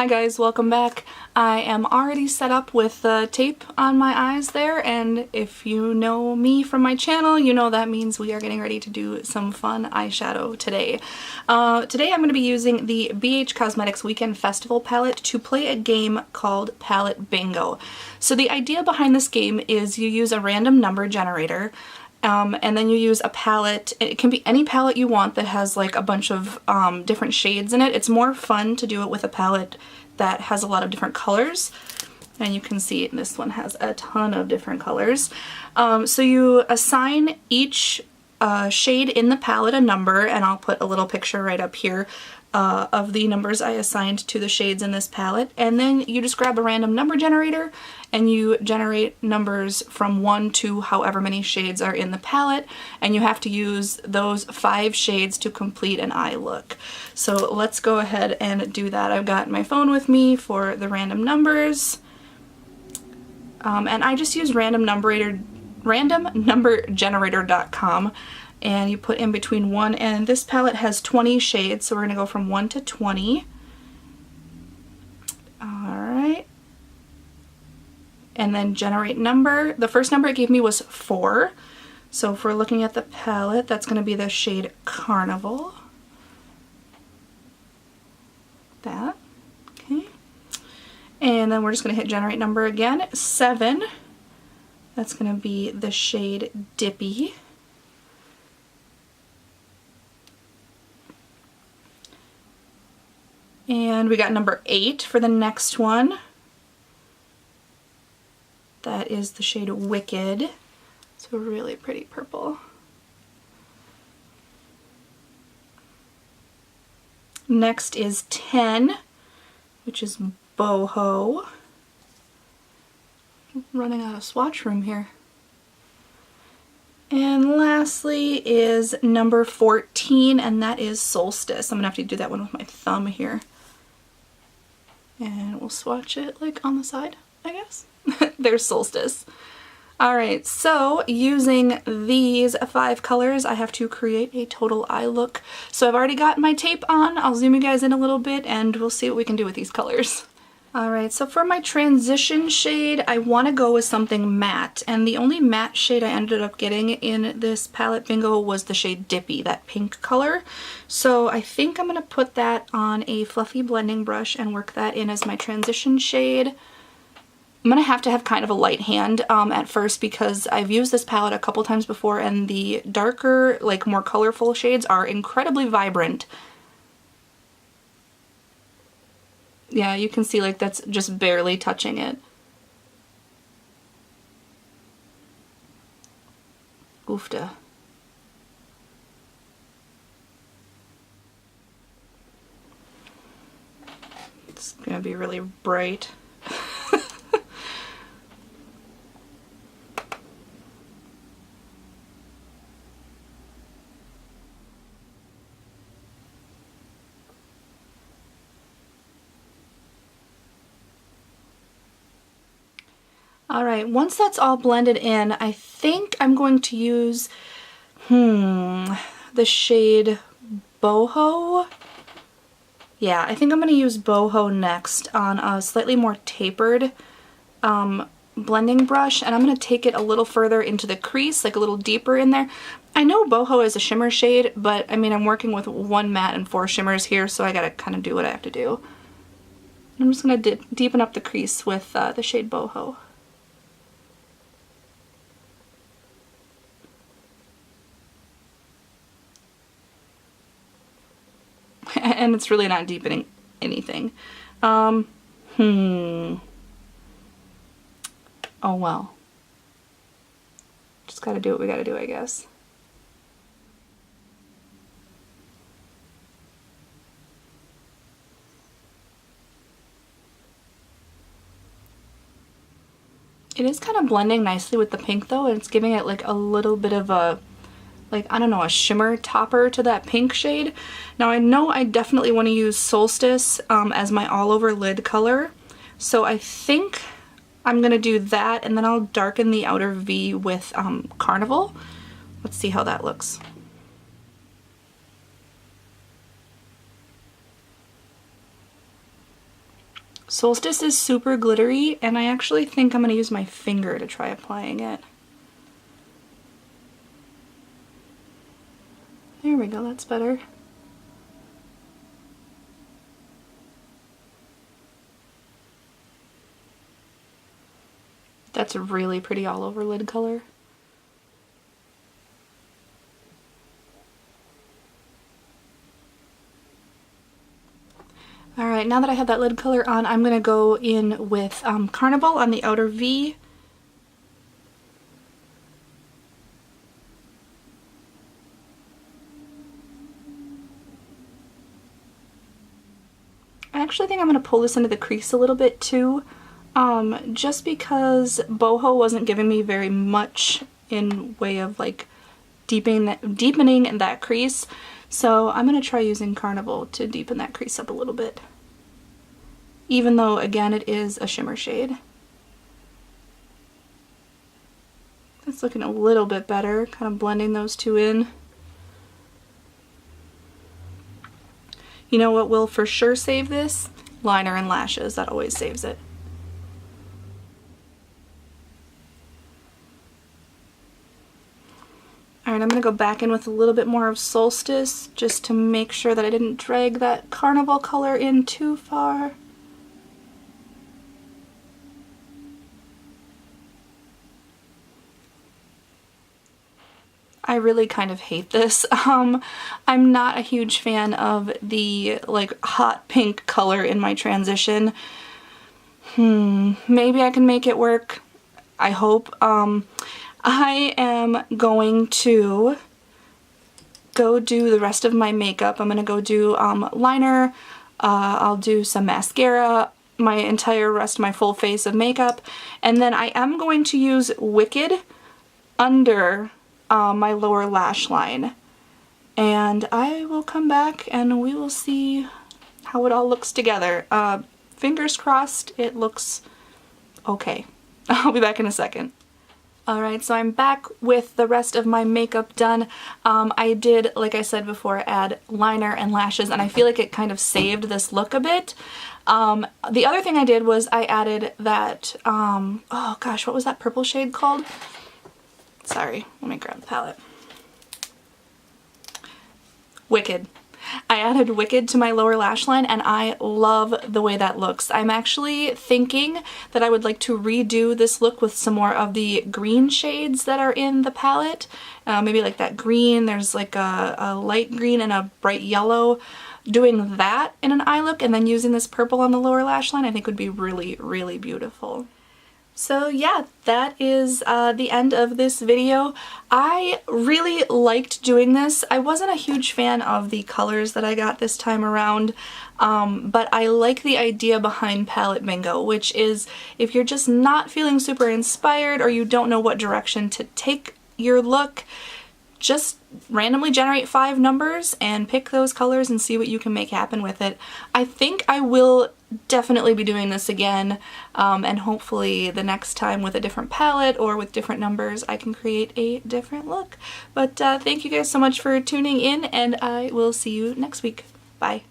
Hi guys, welcome back. I am already set up with the tape on my eyes there, and if you know me from my channel, you know that means we are getting ready to do some fun eyeshadow today. Today I'm going to be using the BH Cosmetics Weekend Festival palette to play a game called Palette Bingo. So the idea behind this game is you use a random number generator, and then you use a palette. It can be any palette you want that has like a bunch of different shades in it. It's more fun to do it with a palette that has a lot of different colors. And you can see this one has a ton of different colors. So you assign each shade in the palette a number, and I'll put a little picture right up here of the numbers I assigned to the shades in this palette. And then you just grab a random number generator and you generate numbers from 1 to however many shades are in the palette, and you have to use those 5 shades to complete an eye look. So let's go ahead and do that. I've got my phone with me for the random numbers, and I just use randomnumbergenerator.com, and you put in between 1, and this palette has 20 shades, so we're gonna go from 1 to 20. Alright. And then generate number. The first number it gave me was 4. So if we're looking at the palette, that's gonna be the shade Carnival. That. Okay. And then we're just gonna hit generate number again. 7. That's gonna be the shade Dippy. And we got number 8 for the next one. That is the shade Wicked. It's a really pretty purple. Next is 10, which is Boho. I'm running out of swatch room here. And lastly is number 14, and that is Solstice. I'm gonna have to do that one with my thumb here. And we'll swatch it like on the side, I guess. There's Solstice. Alright, so using these 5 colors, I have to create a total eye look. So I've already got my tape on. I'll zoom you guys in a little bit and we'll see what we can do with these colors. Alright, so for my transition shade, I want to go with something matte, and the only matte shade I ended up getting in this Palette Bingo was the shade Dippy, that pink color. So I think I'm going to put that on a fluffy blending brush and work that in as my transition shade. I'm going to have kind of a light hand at first, because I've used this palette a couple times before, and the darker, like more colorful shades are incredibly vibrant. Yeah, you can see like that's just barely touching it. Oofta. It's gonna be really bright. Alright, once that's all blended in, I think I'm going to use, the shade Boho. Yeah, I think I'm going to use Boho next on a slightly more tapered blending brush, and I'm going to take it a little further into the crease, like a little deeper in there. I know Boho is a shimmer shade, but I mean, I'm working with 1 matte and 4 shimmers here, so I gotta kind of do what I have to do. I'm just going to deepen up the crease with the shade Boho. And it's really not deepening anything. Oh well. Just gotta do what we gotta do, I guess. It is kind of blending nicely with the pink though, and it's giving it like a little bit of a, like, I don't know, a shimmer topper to that pink shade. Now I know I definitely want to use Solstice as my all over lid color, so I think I'm gonna do that, and then I'll darken the outer V with Carnival. Let's see how that looks. Solstice is super glittery, and I actually think I'm going to use my finger to try applying it. There we go, that's better. That's a really pretty all over lid color. Alright, now that I have that lid color on, I'm going to go in with Carnival on the outer V. I actually think I'm going to pull this into the crease a little bit too, just because Boho wasn't giving me very much in way of like deepening that crease. So I'm going to try using Carnival to deepen that crease up a little bit. Even though, again, it is a shimmer shade. It's looking a little bit better, kind of blending those two in. You know what will for sure save this? Liner and lashes, that always saves it. Alright, I'm going to go back in with a little bit more of Solstice just to make sure that I didn't drag that Carnival color in too far. I really kind of hate this. I'm not a huge fan of the like hot pink color in my transition. Maybe I can make it work. I hope. I am going to go do the rest of my makeup. I'm going to go do liner, I'll do some mascara, my entire rest of my full face of makeup, and then I am going to use Wicked under my lower lash line. And I will come back and we will see how it all looks together. Fingers crossed it looks okay. I'll be back in a second. Alright, so I'm back with the rest of my makeup done. I did, like I said before, add liner and lashes, and I feel like it kind of saved this look a bit. The other thing I did was I added that, oh gosh, what was that purple shade called? Sorry, let me grab the palette. Wicked. I added Wicked to my lower lash line and I love the way that looks. I'm actually thinking that I would like to redo this look with some more of the green shades that are in the palette. Maybe like that green, there's like a light green and a bright yellow. Doing that in an eye look and then using this purple on the lower lash line I think would be really, really beautiful. So yeah, that is the end of this video. I really liked doing this. I wasn't a huge fan of the colors that I got this time around, but I like the idea behind Palette Bingo, which is if you're just not feeling super inspired or you don't know what direction to take your look, just randomly generate 5 numbers and pick those colors and see what you can make happen with it. I think I will definitely be doing this again, and hopefully the next time with a different palette or with different numbers I can create a different look. But thank you guys so much for tuning in, and I will see you next week. Bye.